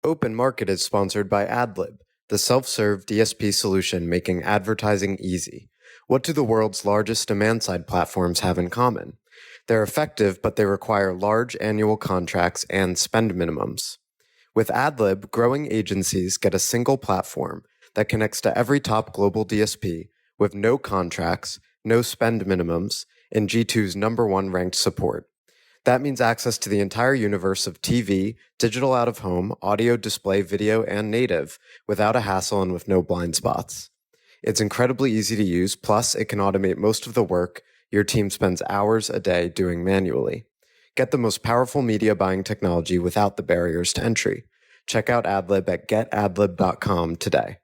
Open Market is sponsored by AdLib, the self-serve DSP solution making advertising easy. What do the world's largest demand-side platforms have in common? They're effective, but they require large annual contracts and spend minimums. With AdLib, growing agencies get a single platform that connects to every top global DSP with no contracts, no spend minimums, and G2's #1 ranked support. That means access to the entire universe of TV, digital out-of-home, audio, display, video, and native without a hassle and with no blind spots. It's incredibly easy to use, plus it can automate most of the work your team spends hours a day doing manually. Get the most powerful media buying technology without the barriers to entry. Check out AdLib at getadlib.com today.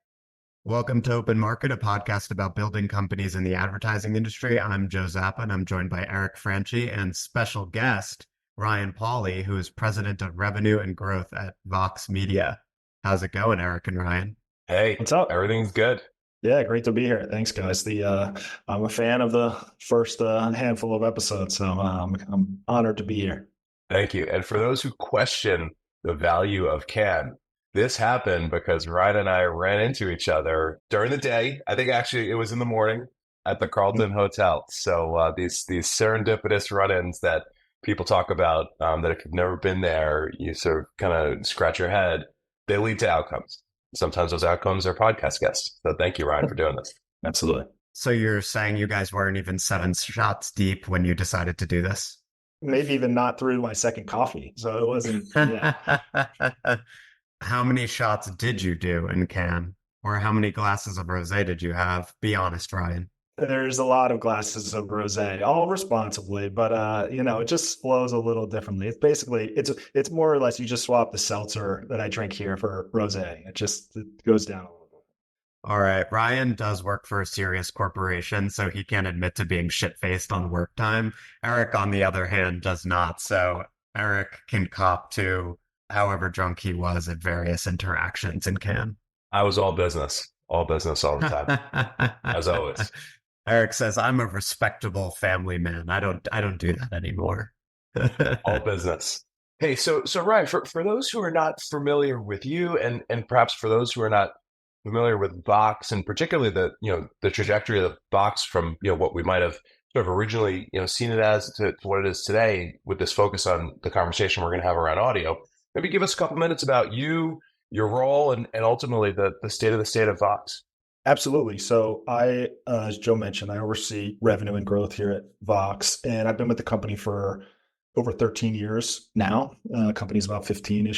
Welcome to Open Market, a podcast about building companies in the advertising industry. I'm Joe Zappa, and I'm joined by Eric Franchi and special guest Ryan Pauley, who is president of revenue and growth at Vox Media. How's it going, Eric and Ryan? Hey, what's up? Everything's good. Yeah, great to be here. Thanks, guys. I'm a fan of the first handful of episodes, so I'm honored to be here. Thank you. And for those who question the value of Cannes, this happened because Ryan and I ran into each other during the day. I think actually it was in the morning at the Carlton Hotel. So these serendipitous run-ins that people talk about that if you've never been there, you sort of kind of scratch your head, they lead to outcomes. Sometimes those outcomes are podcast guests. So thank you, Ryan, for doing this. Absolutely. So you're saying you guys weren't even 7 shots deep when you decided to do this? Maybe even not through my second coffee. So it wasn't, yeah. How many shots did you do in Cannes? Or how many glasses of rosé did you have? Be honest, Ryan. There's a lot of glasses of rosé, all responsibly, but it just flows a little differently. It's basically it's more or less you just swap the seltzer that I drink here for rosé. It goes down a little bit. All right. Ryan does work for a serious corporation, so he can't admit to being shit-faced on work time. Eric, on the other hand, does not. So Eric can cop to however drunk he was at various interactions in Cannes. I was all business all the time, as always. Eric says, "I'm a respectable family man. I don't do that anymore." All business. Hey, so Ryan, for those who are not familiar with you, and perhaps for those who are not familiar with Vox, and particularly the trajectory of Vox from what we might have sort of originally seen it as to what it is today, with this focus on the conversation we're going to have around audio. Maybe give us a couple minutes about you, your role, and ultimately the state of Vox. Absolutely. So I, as Joe mentioned, I oversee revenue and growth here at Vox, and I've been with the company for over 13 years now. Company's about 14,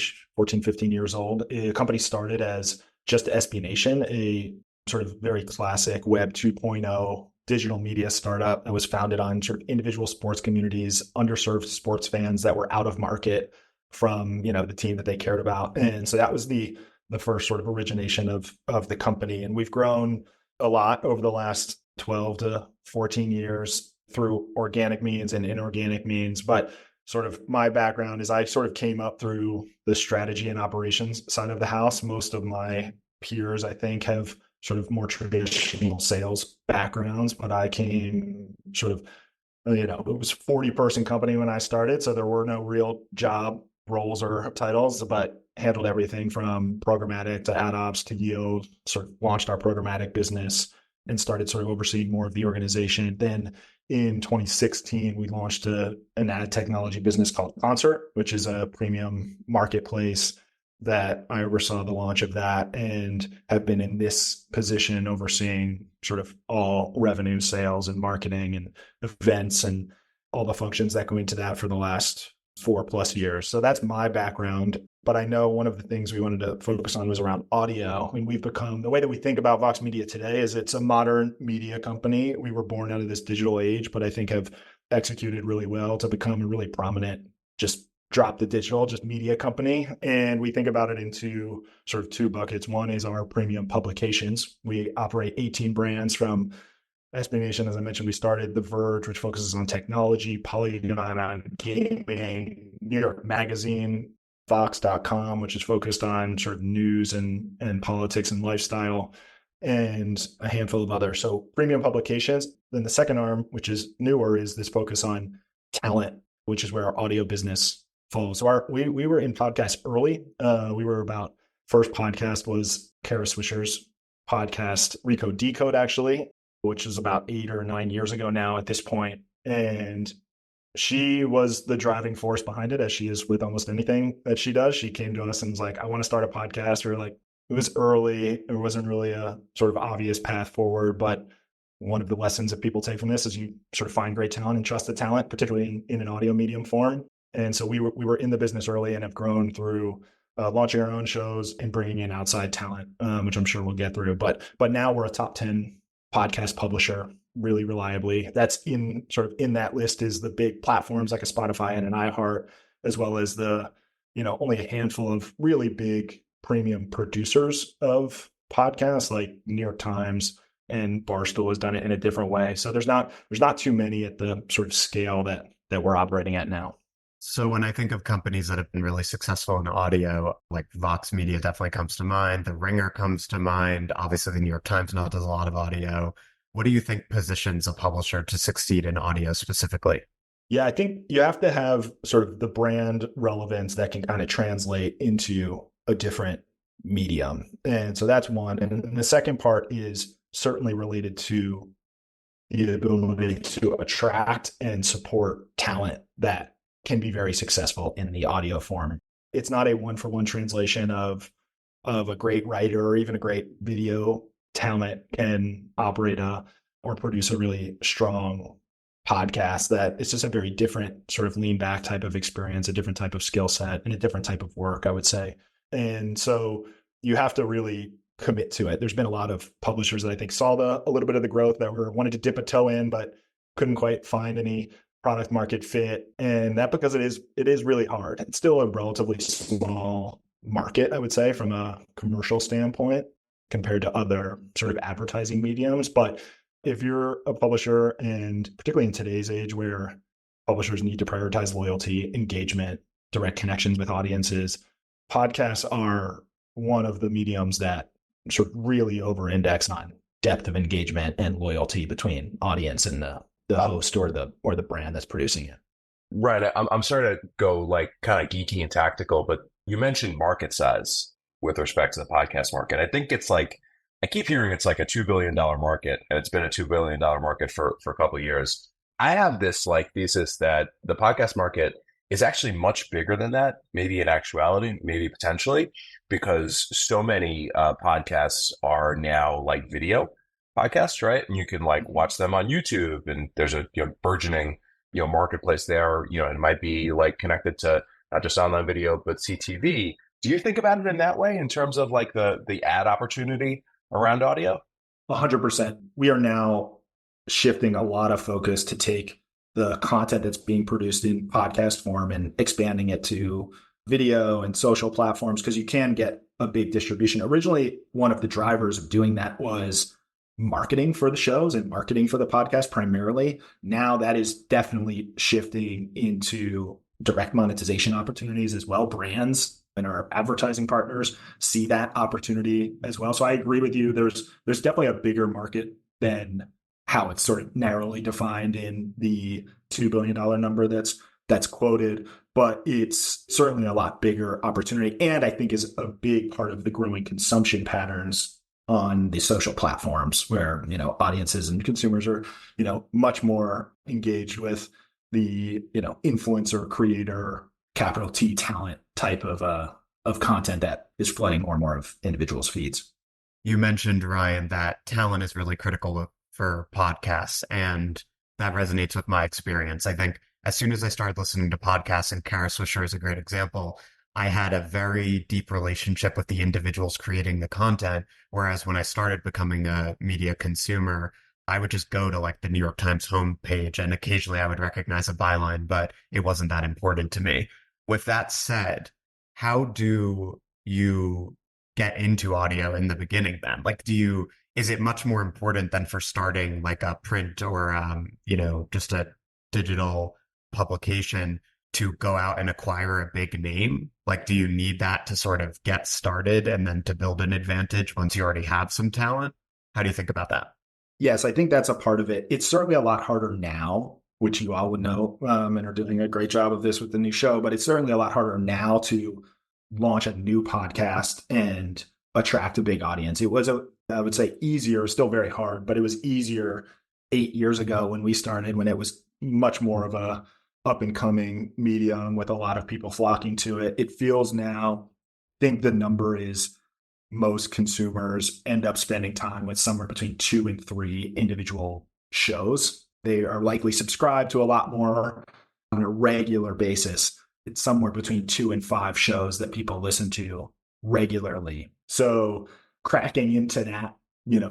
15 years old. The company started as just SB Nation, a sort of very classic Web 2.0 digital media startup that was founded on sort of individual sports communities, underserved sports fans that were out of market from, the team that they cared about. And so that was the first sort of origination of the company. And we've grown a lot over the last 12 to 14 years through organic means and inorganic means. But sort of my background is I sort of came up through the strategy and operations side of the house. Most of my peers, I think, have sort of more traditional sales backgrounds, but I came sort of, it was a 40-person company when I started. So there were no real job roles or titles, but handled everything from programmatic to ad ops to yield, sort of launched our programmatic business and started sort of overseeing more of the organization. Then in 2016, we launched an ad technology business called Concert, which is a premium marketplace that I oversaw the launch of that and have been in this position overseeing sort of all revenue, sales and marketing and events and all the functions that go into that for the last 4+ years. So that's my background. But I know one of the things we wanted to focus on was around audio. And we've become, the way that we think about Vox Media today is it's a modern media company. We were born out of this digital age, but I think have executed really well to become a really prominent, just drop the digital, just media company. And we think about it into sort of 2 buckets. One is our premium publications. We operate 18 brands from SB Nation. As I mentioned, we started The Verge, which focuses on technology, Polygon on gaming, New York Magazine, Vox.com, which is focused on sort of news and politics and lifestyle, and a handful of others. So premium publications. Then the second arm, which is newer, is this focus on talent, which is where our audio business follow. So we were in podcast early. We were about first podcast was Kara Swisher's podcast, Recode Decode, actually, which is about 8 or 9 years ago now at this point. And she was the driving force behind it, as she is with almost anything that she does. She came to us and was like, I want to start a podcast. Or like, it was early. It wasn't really a sort of obvious path forward. But one of the lessons that people take from this is you sort of find great talent and trust the talent, particularly in an audio medium form. And so we were in the business early and have grown through launching our own shows and bringing in outside talent, which I'm sure we'll get through. But now we're a top 10 podcast publisher really reliably. That's in that list is the big platforms like a Spotify and an iHeart, as well as the, only a handful of really big premium producers of podcasts like New York Times and Barstool has done it in a different way. So there's not too many at the sort of scale that we're operating at now. So when I think of companies that have been really successful in audio, like Vox Media definitely comes to mind. The Ringer comes to mind. Obviously, the New York Times now does a lot of audio. What do you think positions a publisher to succeed in audio specifically? Yeah, I think you have to have sort of the brand relevance that can kind of translate into a different medium. And so that's one. And the second part is certainly related to the ability to attract and support talent that can be very successful in the audio form. It's not a one-for-one translation of a great writer or even a great video talent can operate or produce a really strong podcast. That it's just a very different sort of lean back type of experience, a different type of skill set, and a different type of work, I would say. And so you have to really commit to it. There's been a lot of publishers that I think saw a little bit of the growth that wanted to dip a toe in, but couldn't quite find any product market fit. And that because it is really hard. It's still a relatively small market, I would say, from a commercial standpoint compared to other sort of advertising mediums. But if you're a publisher, and particularly in today's age where publishers need to prioritize loyalty, engagement, direct connections with audiences, podcasts are one of the mediums that sort of really over-index on depth of engagement and loyalty between audience and the host or the brand that's producing it. Right. I'm sorry to go like kind of geeky and tactical, but you mentioned market size with respect to the podcast market. I think it's like, I keep hearing it's like a $2 billion market, and it's been a $2 billion market for a couple of years. I have this like thesis that the podcast market is actually much bigger than that, maybe in actuality, maybe potentially, because so many podcasts are now like video podcasts, right? And you can like watch them on YouTube, and there's a burgeoning marketplace there. And it might be like connected to not just online video but CTV. Do you think about it in that way in terms of like the ad opportunity around audio? 100%. We are now shifting a lot of focus to take the content that's being produced in podcast form and expanding it to video and social platforms, because you can get a big distribution. Originally, one of the drivers of doing that was marketing for the shows and marketing for the podcast primarily. Now that is definitely shifting into direct monetization opportunities as well. Brands and our advertising partners see that opportunity as well. So I agree with you. There's definitely a bigger market than how it's sort of narrowly defined in the $2 billion number that's quoted, but it's certainly a lot bigger opportunity. And I think is a big part of the growing consumption patterns on the social platforms where, audiences and consumers are, much more engaged with the, influencer, creator, capital T talent type of content that is flooding more and more of individuals' feeds. You mentioned, Ryan, that talent is really critical for podcasts, and that resonates with my experience. I think as soon as I started listening to podcasts, and Kara Swisher is a great example, I had a very deep relationship with the individuals creating the content. Whereas when I started becoming a media consumer, I would just go to like the New York Times homepage, and occasionally I would recognize a byline, but it wasn't that important to me. With that said, how do you get into audio in the beginning then? Like, is it much more important than for starting like a print or, just a digital publication to go out and acquire a big name? Like, do you need that to sort of get started and then to build an advantage once you already have some talent? How do you think about that? Yes, I think that's a part of it. It's certainly a lot harder now which you all would know, and are doing a great job of this with the new show. But it's certainly a lot harder now to launch a new podcast and attract a big audience. It was, I would say, easier, still very hard, but it was easier 8 years ago when we started, when it was much more of a up and coming medium with a lot of people flocking to it. It feels now, I think the number is most consumers end up spending time with somewhere between 2 and 3 individual shows. They are likely subscribed to a lot more on a regular basis. It's somewhere between 2 and 5 shows that people listen to regularly. So cracking into that,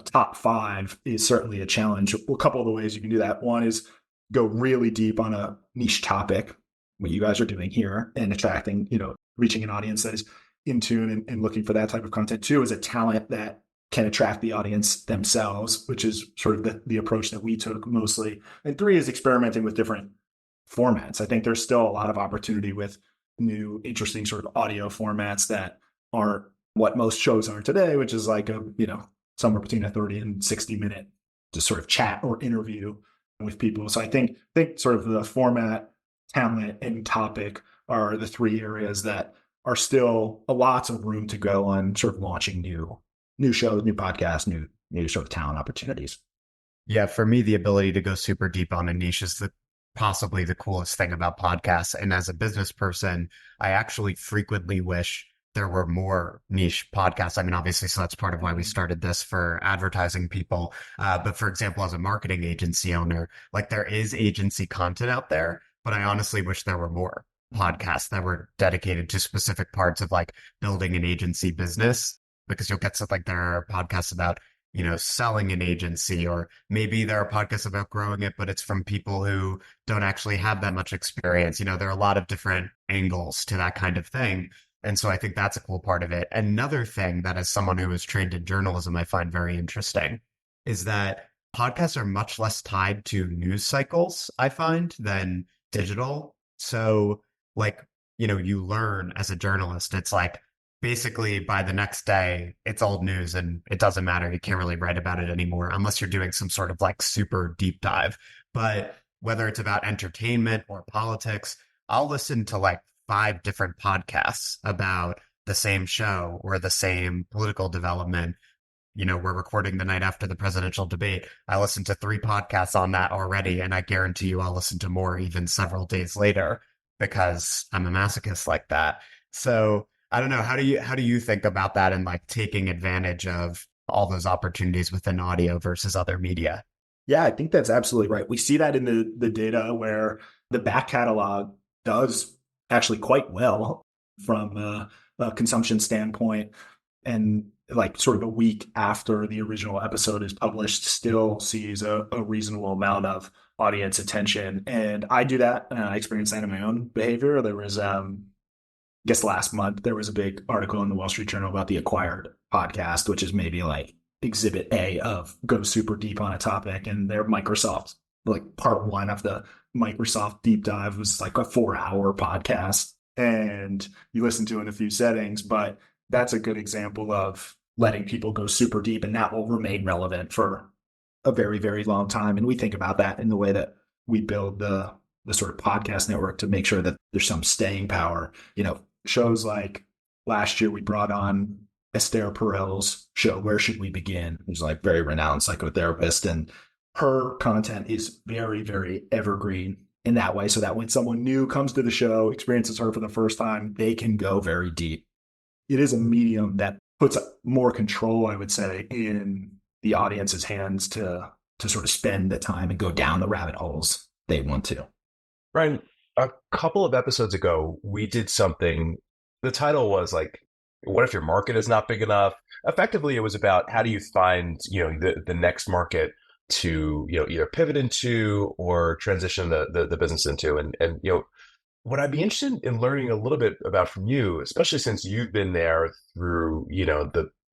top 5 is certainly a challenge. A couple of the ways you can do that. One is go really deep on a niche topic, what you guys are doing here, and attracting, reaching an audience that is in tune and looking for that type of content. 2 is a talent that can attract the audience themselves, which is sort of the approach that we took mostly. And 3 is experimenting with different formats. I think there's still a lot of opportunity with new, interesting sort of audio formats that aren't what most shows are today, which is like somewhere between a 30 and 60-minute just sort of chat or interview with people. So I think sort of the format, talent, and topic are the 3 areas that are still lots of room to go on sort of launching new shows, new podcasts, new sort of talent opportunities. Yeah, for me, the ability to go super deep on a niche is possibly the coolest thing about podcasts. And as a business person, I actually frequently wish there were more niche podcasts. I mean, obviously, so that's part of why we started this for advertising people. But for example, as a marketing agency owner, like there is agency content out there, but I honestly wish there were more podcasts that were dedicated to specific parts of like building an agency business, because you'll get stuff like there are podcasts about, selling an agency, or maybe there are podcasts about growing it, but it's from people who don't actually have that much experience. There are a lot of different angles to that kind of thing. And so I think that's a cool part of it. Another thing that, as someone who is trained in journalism, I find very interesting is that podcasts are much less tied to news cycles, I find, than digital. So like, you learn as a journalist, it's like basically by the next day, it's old news and it doesn't matter. You can't really write about it anymore unless you're doing some sort of like super deep dive. But whether it's about entertainment or politics, I'll listen to like 5 different podcasts about the same show or the same political development. We're recording the night after the presidential debate. I listened to 3 podcasts on that already, and I guarantee you I'll listen to more even several days later because I'm a masochist like that. So I don't know. How do you think about that and like taking advantage of all those opportunities within audio versus other media? Yeah, I think that's absolutely right. We see that in the data where the back catalog does actually quite well from a consumption standpoint. And like sort of a week after the original episode is published, still sees a reasonable amount of audience attention. And I do that. I experienced that in my own behavior. There was, I guess last month, there was a big article in the Wall Street Journal about the Acquired podcast, which is maybe like exhibit A of go super deep on a topic. And their Microsoft, like part 1 of the Microsoft deep dive was like a 4-hour podcast. And you listen to it in a few settings, but that's a good example of letting people go super deep, and that will remain relevant for a very, very long time. And we think about that in the way that we build the sort of podcast network to make sure that there's some staying power. Shows like last year we brought on Esther Perel's show, Where Should We Begin? Who's like very renowned psychotherapist, and her content is very, very evergreen in that way, so that when someone new comes to the show, experiences her for the first time, they can go very deep. It is a medium that puts more control, I would say, in the audience's hands to sort of spend the time and go down the rabbit holes they want to. Ryan, a couple of episodes ago, we did something. The title was like, what if your market is not big enough? Effectively, it was about how do you find, the next market to, either pivot into or transition the business into. And what I'd be interested in learning a little bit about from you, especially since you've been there through,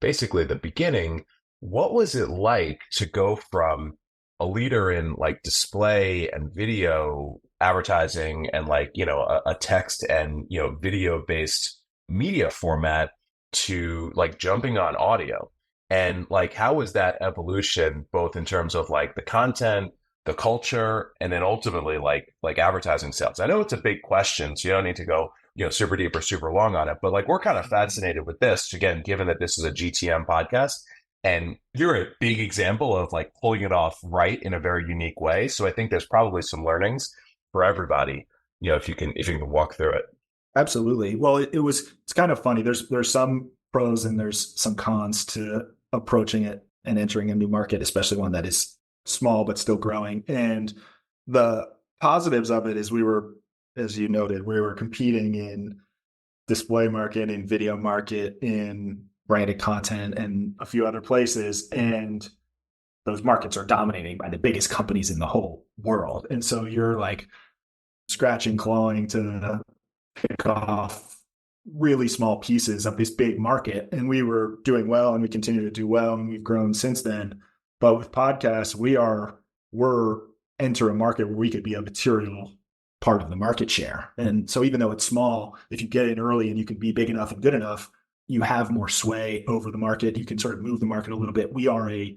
basically the beginning, what was it like to go from a leader in like display and video advertising and like, a text and, video based media format to like jumping on audio? And like, how was that evolution, both in terms of like the content, the culture, and then ultimately like advertising sales? I know it's a big question, so you don't need to go, super deep or super long on it, but like we're kind of fascinated with this, again, given that this is a GTM podcast and you're a big example of like pulling it off right in a very unique way. So I think there's probably some learnings for everybody, if you can walk through it. Absolutely. Well, it's kind of funny. There's some pros and there's some cons to approaching it and entering a new market, especially one that is small but still growing. And the positives of it is as you noted, we were competing in display market, in video market, in branded content, and a few other places. And those markets are dominated by the biggest companies in the whole world. And so you're like scratching, clawing to pick off really small pieces of this big market. And we were doing well and we continue to do well and we've grown since then. But with podcasts, we're enter a market where we could be a material part of the market share. And so even though it's small, if you get in early and you can be big enough and good enough, you have more sway over the market. You can sort of move the market a little bit. We are a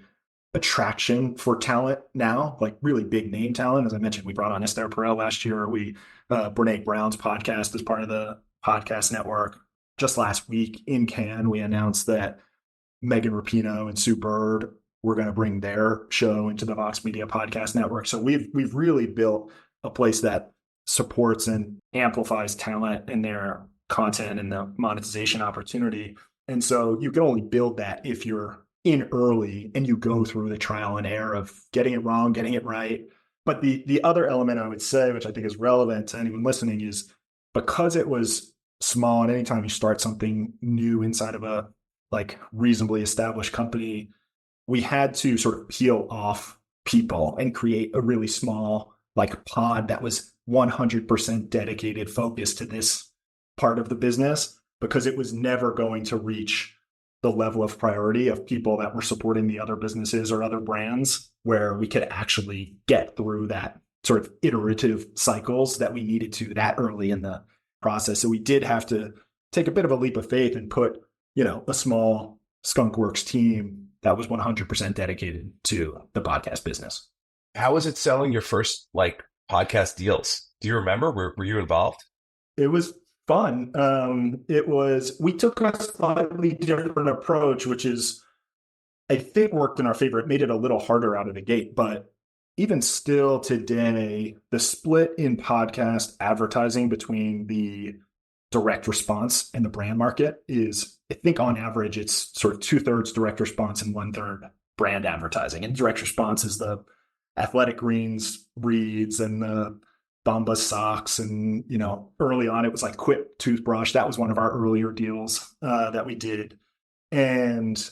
attraction for talent now, like really big name talent. As I mentioned, we brought on Esther Perel last year. Brene Brown's podcast is part of the podcast network. Just last week in Cannes, we announced that Megan Rapinoe and Sue Bird were going to bring their show into the Vox Media podcast network. So we've really built a place that supports and amplifies talent and their content and the monetization opportunity. And so you can only build that if you're in early and you go through the trial and error of getting it wrong, getting it right. But the other element I would say, which I think is relevant to anyone listening, is because it was small, and anytime you start something new inside of a like reasonably established company, we had to sort of peel off people and create a really small like pod that was 100% dedicated, focused to this part of the business, because it was never going to reach the level of priority of people that were supporting the other businesses or other brands where we could actually get through that sort of iterative cycles that we needed to that early in the process. So we did have to take a bit of a leap of faith and put, a small skunkworks team that was 100% dedicated to the podcast business. How was it selling your first like podcast deals? Do you remember? Were you involved? It was fun. We took a slightly different approach, which is, I think, worked in our favor. It made it a little harder out of the gate, but even still today, the split in podcast advertising between the direct response and the brand market is, I think on average, it's sort of 2/3 direct response and 1/3 brand advertising. And direct response is the Athletic Greens reads and the Bombas socks. And, early on it was like Quip toothbrush. That was one of our earlier deals that we did. And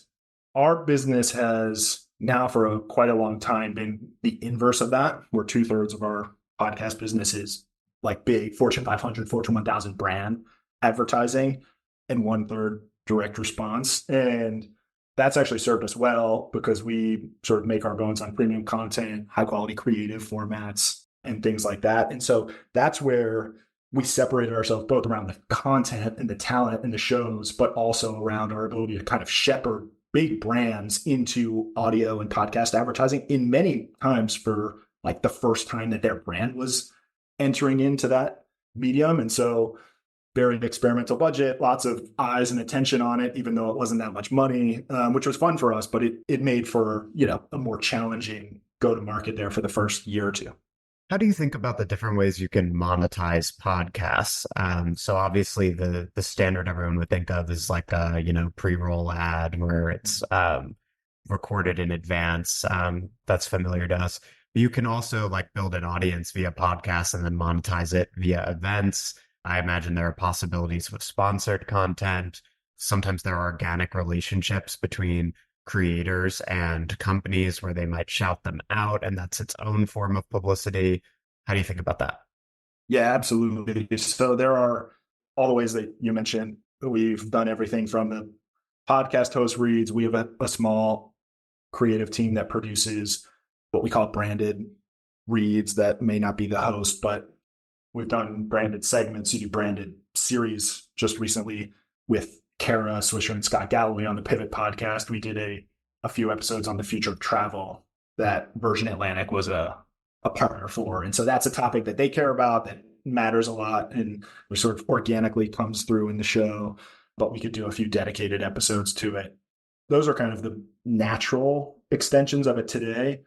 our business has now for quite a long time been the inverse of that, where 2/3 of our podcast business is like big Fortune 500, Fortune 1000 brand advertising, and 1/3 direct response. And that's actually served us well because we sort of make our bones on premium content, high quality creative formats, and things like that. And so that's where we separated ourselves both around the content and the talent and the shows, but also around our ability to kind of shepherd big brands into audio and podcast advertising, in many times for like the first time that their brand was entering into that medium. And so very experimental budget, lots of eyes and attention on it, even though it wasn't that much money, which was fun for us, but it made for, a more challenging go-to-market there for the first year or two. How do you think about the different ways you can monetize podcasts? So obviously the standard everyone would think of is like a, pre-roll ad where it's recorded in advance. That's familiar to us. But you can also like build an audience via podcasts and then monetize it via events. I imagine there are possibilities with sponsored content. Sometimes there are organic relationships between creators and companies where they might shout them out, and that's its own form of publicity. How do you think about that? Yeah, absolutely. So there are all the ways that you mentioned. We've done everything from the podcast host reads. We have a small creative team that produces what we call branded reads that may not be the host, but we've done branded segments. You do branded series. Just recently with Kara Swisher and Scott Galloway on the Pivot podcast, we did a few episodes on the future of travel. That Virgin Atlantic was a a partner for. And so that's a topic that they care about, that matters a lot, and sort of organically comes through in the show, but we could do a few dedicated episodes to it. Those are kind of the natural extensions of it today.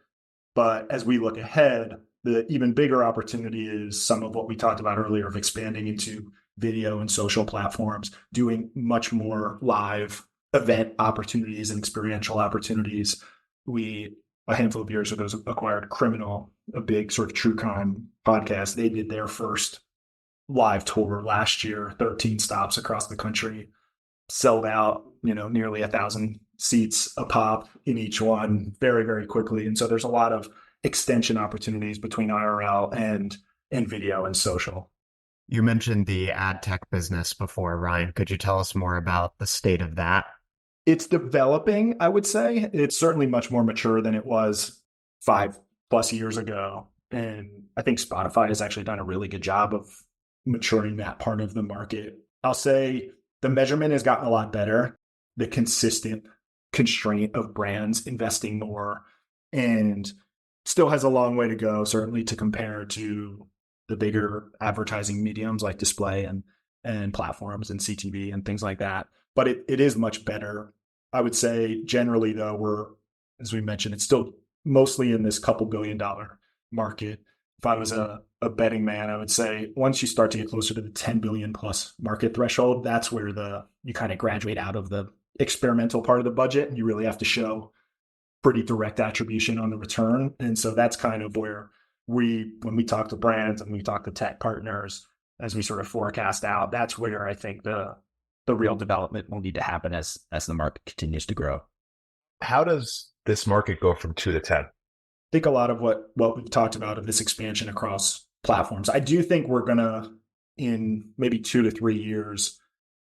But as we look ahead, the even bigger opportunity is some of what we talked about earlier of expanding into video and social platforms, doing much more live event opportunities and experiential opportunities. We, a handful of years ago, acquired Criminal, a big sort of true crime podcast. They did their first live tour last year, 13 stops across the country, sold out, nearly 1,000 seats a pop in each one very, very quickly. And so there's a lot of extension opportunities between IRL and video and social. You mentioned the ad tech business before, Ryan. Could you tell us more about the state of that? It's developing, I would say. It's certainly much more mature than it was 5+ years ago. And I think Spotify has actually done a really good job of maturing that part of the market. I'll say the measurement has gotten a lot better. The consistent constraint of brands investing more, and still has a long way to go, certainly to compare to the bigger advertising mediums like display and platforms and CTV and things like that. But it is much better. I would say generally, though, we're, as we mentioned, it's still mostly in this couple $2 billion market. If I was a betting man, I would say once you start to get closer to the 10 billion plus market threshold, that's where you kind of graduate out of the experimental part of the budget, and you really have to show pretty direct attribution on the return. And so that's kind of where when we talk to brands and we talk to tech partners, as we sort of forecast out, that's where I think the real development will need to happen as the market continues to grow. How does this market go from 2 to 10? I think a lot of what we've talked about of this expansion across platforms, I do think we're going to, in maybe 2 to 3 years,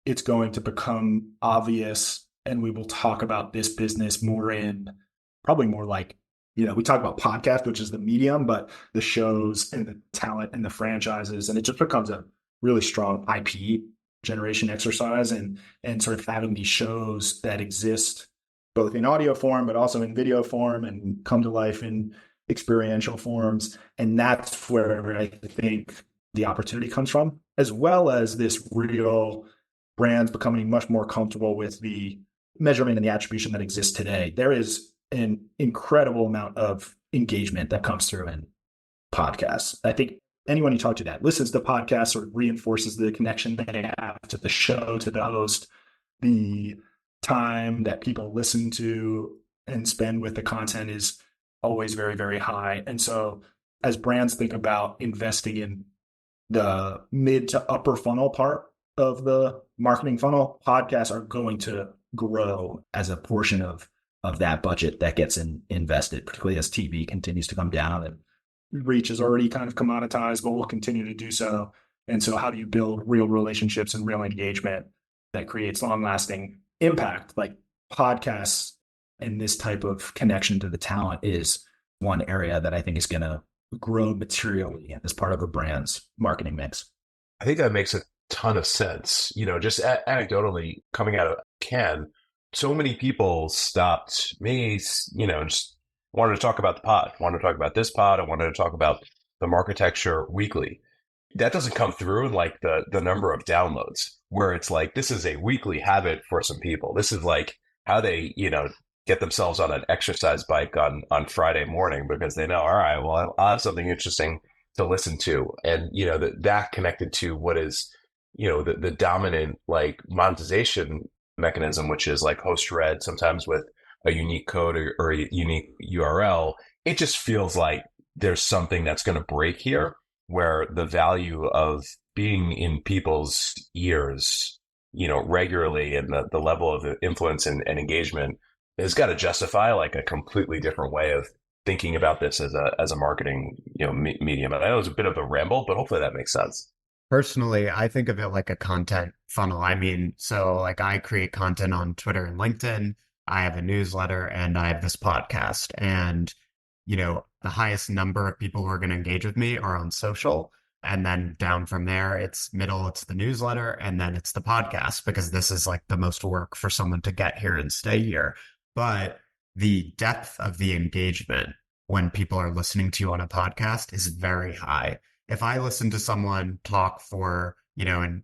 it's going to become obvious, and we will talk about this business probably more like, we talk about podcast, which is the medium, but the shows and the talent and the franchises, and it just becomes a really strong IP generation exercise, and sort of having these shows that exist both in audio form, but also in video form, and come to life in experiential forms. And that's where I think the opportunity comes from, as well as this real brands becoming much more comfortable with the measurement and the attribution that exists today. There is an incredible amount of engagement that comes through in podcasts. I think anyone you talk to that listens to podcasts sort of reinforces the connection they have to the show, to the host, the time that people listen to and spend with the content is always very, very high. And so as brands think about investing in the mid to upper funnel part of the marketing funnel, podcasts are going to grow as a portion of that budget that gets invested, particularly as TV continues to come down and reach is already kind of commoditized, but will continue to do so. And so how do you build real relationships and real engagement that creates long-lasting impact? Like podcasts and this type of connection to the talent is one area that I think is going to grow materially as part of a brand's marketing mix. I think that makes a ton of sense. Just anecdotally coming out of Cannes, so many people stopped me, just wanted to talk about the pod, wanted to talk about this pod. I wanted to talk about the Marketecture Weekly. That doesn't come through in like the number of downloads, where it's like, this is a weekly habit for some people. This is like how they, get themselves on an exercise bike on Friday morning, because they know, all right, well, I'll have something interesting to listen to. And, that connected to what is, the dominant like monetization mechanism, which is like host read, sometimes with a unique code or a unique URL. It just feels like there's something that's going to break here, where the value of being in people's ears, regularly, and the level of influence and engagement has got to justify like a completely different way of thinking about this as a marketing, medium. And I know it was a bit of a ramble, but hopefully that makes sense. Personally, I think of it like a content funnel. I mean, so like I create content on Twitter and LinkedIn. I have a newsletter and I have this podcast. And, the highest number of people who are going to engage with me are on social. And then down from there, it's the newsletter, and then it's the podcast, because this is like the most work for someone to get here and stay here. But the depth of the engagement when people are listening to you on a podcast is very high. If I listen to someone talk for, in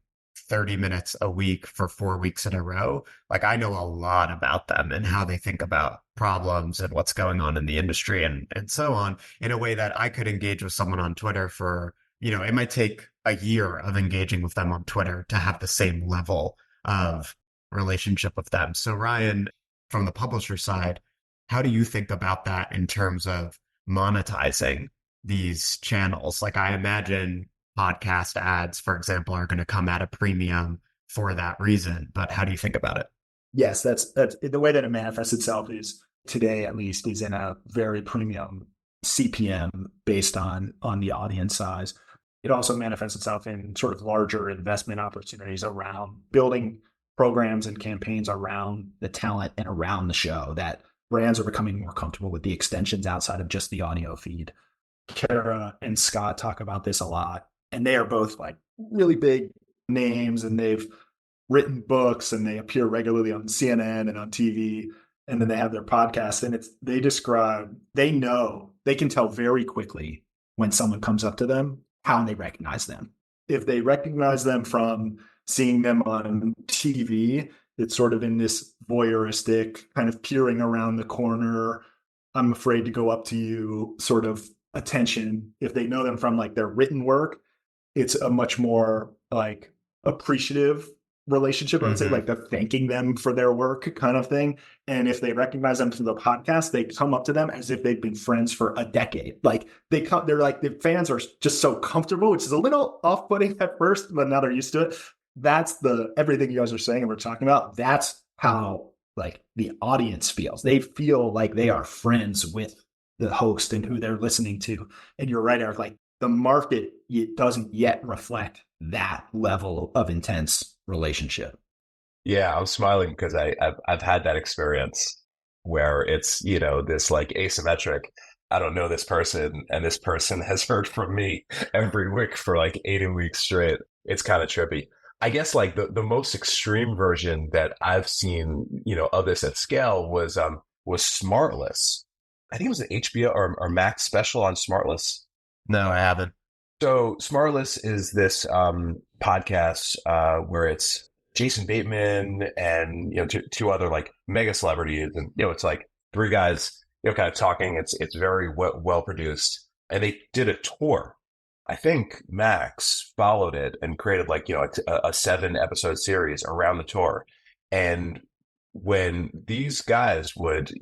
30 minutes a week for 4 weeks in a row, like I know a lot about them and how they think about problems and what's going on in the industry and so on in a way that I could engage with someone on Twitter for, it might take a year of engaging with them on Twitter to have the same level of relationship with them. So Ryan, from the publisher side, how do you think about that in terms of monetizing these channels? Like I imagine podcast ads, for example, are going to come at a premium for that reason. But how do you think about it? Yes, that's the way that it manifests itself is today, at least, is in a very premium CPM based on the audience size. It also manifests itself in sort of larger investment opportunities around building programs and campaigns around the talent and around the show that brands are becoming more comfortable with the extensions outside of just the audio feed. Kara and Scott talk about this a lot, and they are both like really big names, and they've written books and they appear regularly on CNN and on TV. And then they have their podcast, and they can tell very quickly when someone comes up to them how they recognize them. If they recognize them from seeing them on TV, it's sort of in this voyeuristic kind of peering around the corner, I'm afraid to go up to you sort of attention. If they know them from like their written work, it's a much more like appreciative relationship. I would say like they're thanking them for their work kind of thing. And if they recognize them through the podcast, they come up to them as if they've been friends for a decade. Like they're like, the fans are just so comfortable, which is a little off-putting at first, but now they're used to it. That's everything you guys are saying and we're talking about. That's how like the audience feels. They feel like they are friends with the host and who they're listening to. And you're right, Eric, like the market, it doesn't yet reflect that level of intense relationship. Yeah, I'm smiling because I've had that experience where it's, this like asymmetric. I don't know this person, and this person has heard from me every week for like 80 weeks straight. It's kind of trippy. I guess like the most extreme version that I've seen, of this at scale was Smartless. I think it was an HBO or Max special on Smartless. No, I haven't. So Smartless is this podcast where it's Jason Bateman and two other like mega celebrities, and it's like three guys kind of talking. It's very well produced, and they did a tour. I think Max followed it and created like a 7-episode series around the tour. And when these guys would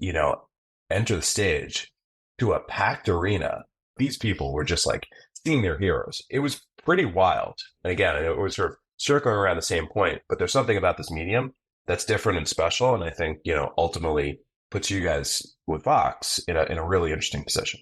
enter the stage to a packed arena, these people were just like seeing their heroes. It was pretty wild. And again, it was sort of circling around the same point, but there's something about this medium that's different and special. And I think, ultimately puts you guys with Vox in a really interesting position.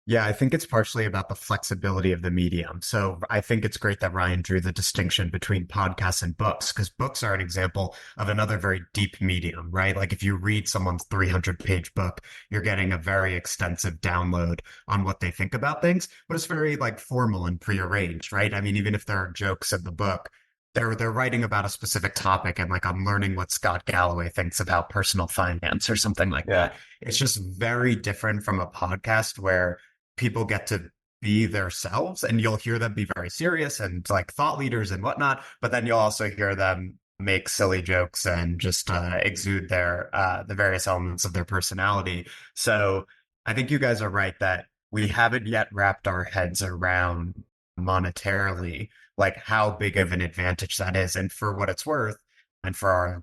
Yeah, I think it's partially about the flexibility of the medium. So I think it's great that Ryan drew the distinction between podcasts and books, because books are an example of another very deep medium, right? Like if you read someone's 300-page book, you're getting a very extensive download on what they think about things, but it's very like formal and prearranged, right? I mean, even if there are jokes in the book, they're writing about a specific topic, and like I'm learning what Scott Galloway thinks about personal finance or something like that. It's just very different from a podcast where people get to be themselves, and you'll hear them be very serious and like thought leaders and whatnot, but then you'll also hear them make silly jokes and just exude the various elements of their personality. So I think you guys are right that we haven't yet wrapped our heads around monetarily like how big of an advantage that is. And for what it's worth, and for our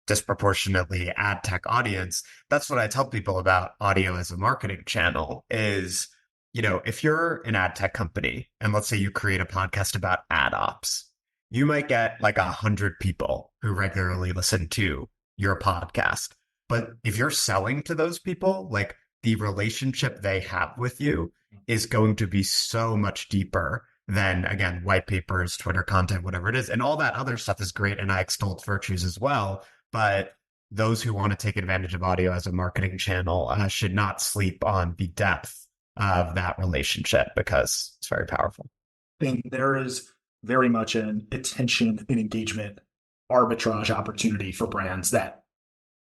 disproportionately ad tech audience, that's what I tell people about audio as a marketing channel is, if you're an ad tech company and let's say you create a podcast about ad ops, you might get like 100 people who regularly listen to your podcast. But if you're selling to those people, like the relationship they have with you is going to be so much deeper than, again, white papers, Twitter content, whatever it is. And all that other stuff is great. And I extol its virtues as well. But those who want to take advantage of audio as a marketing channel should not sleep on the depth of that relationship because it's very powerful. And there is very much an attention and engagement arbitrage opportunity for brands that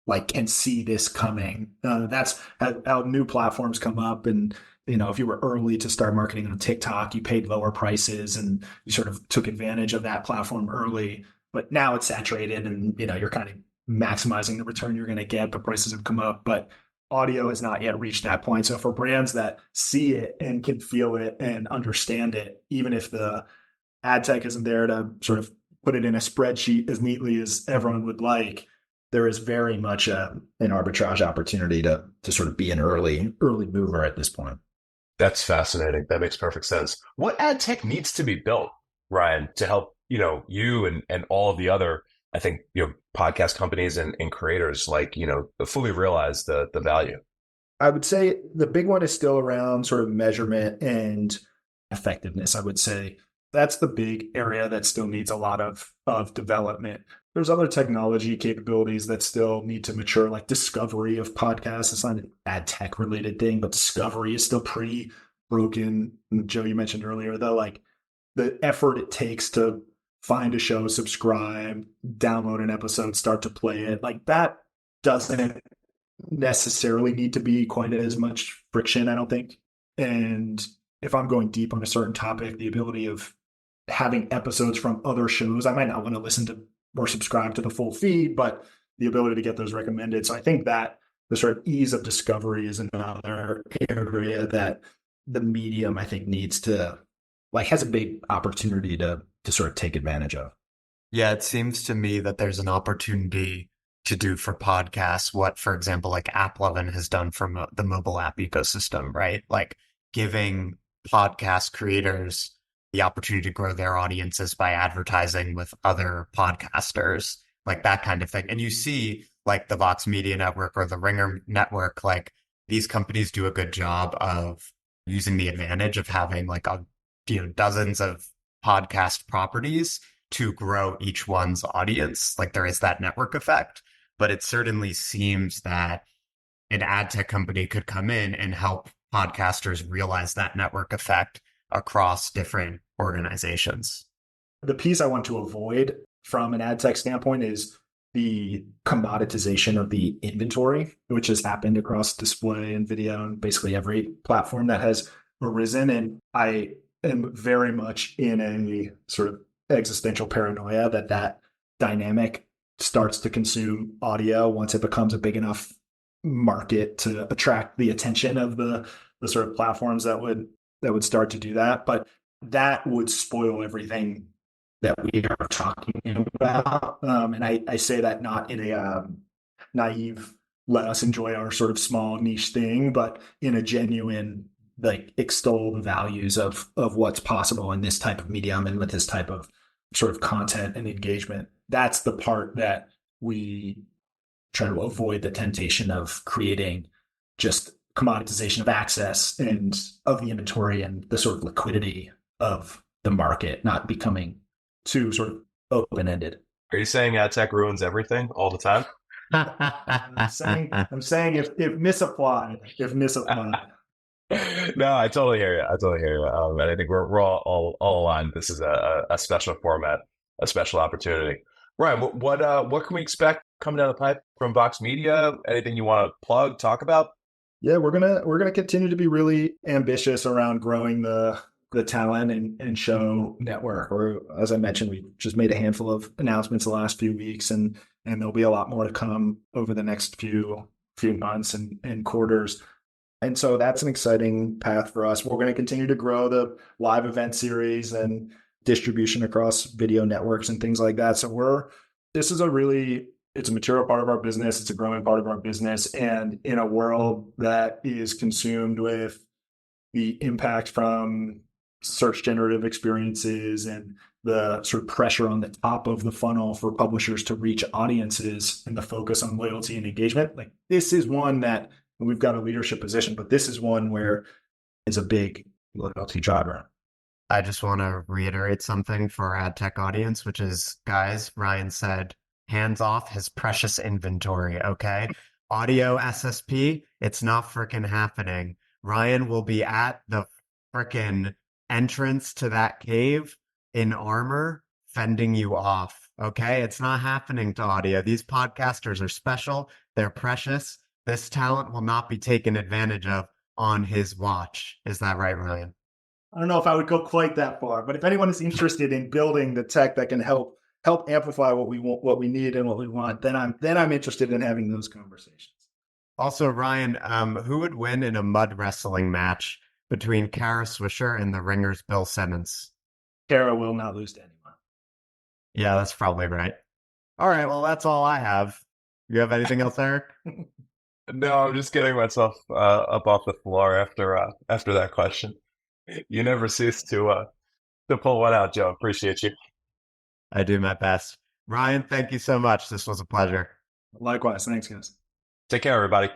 like can see this coming. That's how new platforms come up. And, if you were early to start marketing on TikTok, you paid lower prices and you sort of took advantage of that platform early. But now it's saturated and, you're kind of maximizing the return you're going to get, but prices have come up. But audio has not yet reached that point. So for brands that see it and can feel it and understand it, even if the ad tech isn't there to sort of put it in a spreadsheet as neatly as everyone would like, there is very much an arbitrage opportunity to sort of be an early mover at this point. That's fascinating. That makes perfect sense. What ad tech needs to be built, Ryan, to help, you and all of the other, I think, podcast companies and creators fully realize the value? I would say the big one is still around sort of measurement and effectiveness. I would say that's the big area that still needs a lot of development. There's other technology capabilities that still need to mature, like discovery of podcasts. It's not an ad tech related thing, but discovery is still pretty broken. And Joe, you mentioned earlier, though, like the effort it takes to find a show, subscribe, download an episode, start to play it, like that doesn't necessarily need to be quite as much friction, I don't think. And if I'm going deep on a certain topic, the ability of having episodes from other shows, I might not want to listen to or subscribe to the full feed, but the ability to get those recommended. So I think that the sort of ease of discovery is another area that the medium, I think, needs to, has a big opportunity to sort of take advantage of. Yeah, it seems to me that there's an opportunity to do for podcasts what, for example, like AppLovin has done for the mobile app ecosystem, right? Like giving podcast creators the opportunity to grow their audiences by advertising with other podcasters, like that kind of thing. And you see like the Vox Media Network or the Ringer Network, like these companies do a good job of using the advantage of having like dozens of podcast properties to grow each one's audience. Like there is that network effect, but it certainly seems that an ad tech company could come in and help podcasters realize that network effect across different organizations. The piece I want to avoid from an ad tech standpoint is the commoditization of the inventory, which has happened across display and video and basically every platform that has arisen. And I am very much in a sort of existential paranoia that dynamic starts to consume audio once it becomes a big enough market to attract the attention of the sort of platforms that would start to do that. But that would spoil everything that we are talking about. And I say that not in a naive, let us enjoy our sort of small niche thing, but in a genuine, like extol the values of what's possible in this type of medium and with this type of sort of content and engagement. That's the part that we try to avoid, the temptation of creating just commoditization of access and of the inventory and the sort of liquidity of the market, not becoming too sort of open-ended. Are you saying ad tech ruins everything all the time? I'm saying if misapplied. No, I totally hear you. And I think we're all aligned. This is a special format, a special opportunity. Ryan, what can we expect coming down the pipe from Vox Media? Anything you want to plug, talk about? Yeah, we're gonna continue to be really ambitious around growing the talent and show network. Or as I mentioned, we just made a handful of announcements the last few weeks, and there'll be a lot more to come over the next few months and quarters. And so that's an exciting path for us. We're going to continue to grow the live event series and distribution across video networks and things like that. So it's a material part of our business. It's a growing part of our business. And in a world that is consumed with the impact from search generative experiences and the sort of pressure on the top of the funnel for publishers to reach audiences and the focus on loyalty and engagement, like this is one that we've got a leadership position, but this is one where it's a big loyalty driver. I just want to reiterate something for our ad tech audience, which is, guys, Ryan said, hands off his precious inventory, okay? Audio SSP, it's not freaking happening. Ryan will be at the freaking entrance to that cave in armor, fending you off Okay, it's not happening to audio. These podcasters are special. They're precious. This talent will not be taken advantage of on his watch. Is that right, Ryan? I don't know if I would go quite that far, but if anyone is interested in building the tech that can help amplify what we want, what we need, and what we want, then I'm interested in having those conversations. Also, Ryan, who would win in a mud wrestling match between Kara Swisher and the Ringer's Bill Simmons? Kara will not lose to anyone. Yeah, that's probably right. All right, well, that's all I have. You have anything else, Eric? No, I'm just getting myself up off the floor after that question. You never cease to pull one out, Joe. Appreciate you. I do my best. Ryan, thank you so much. This was a pleasure. Likewise. Thanks, guys. Take care, everybody.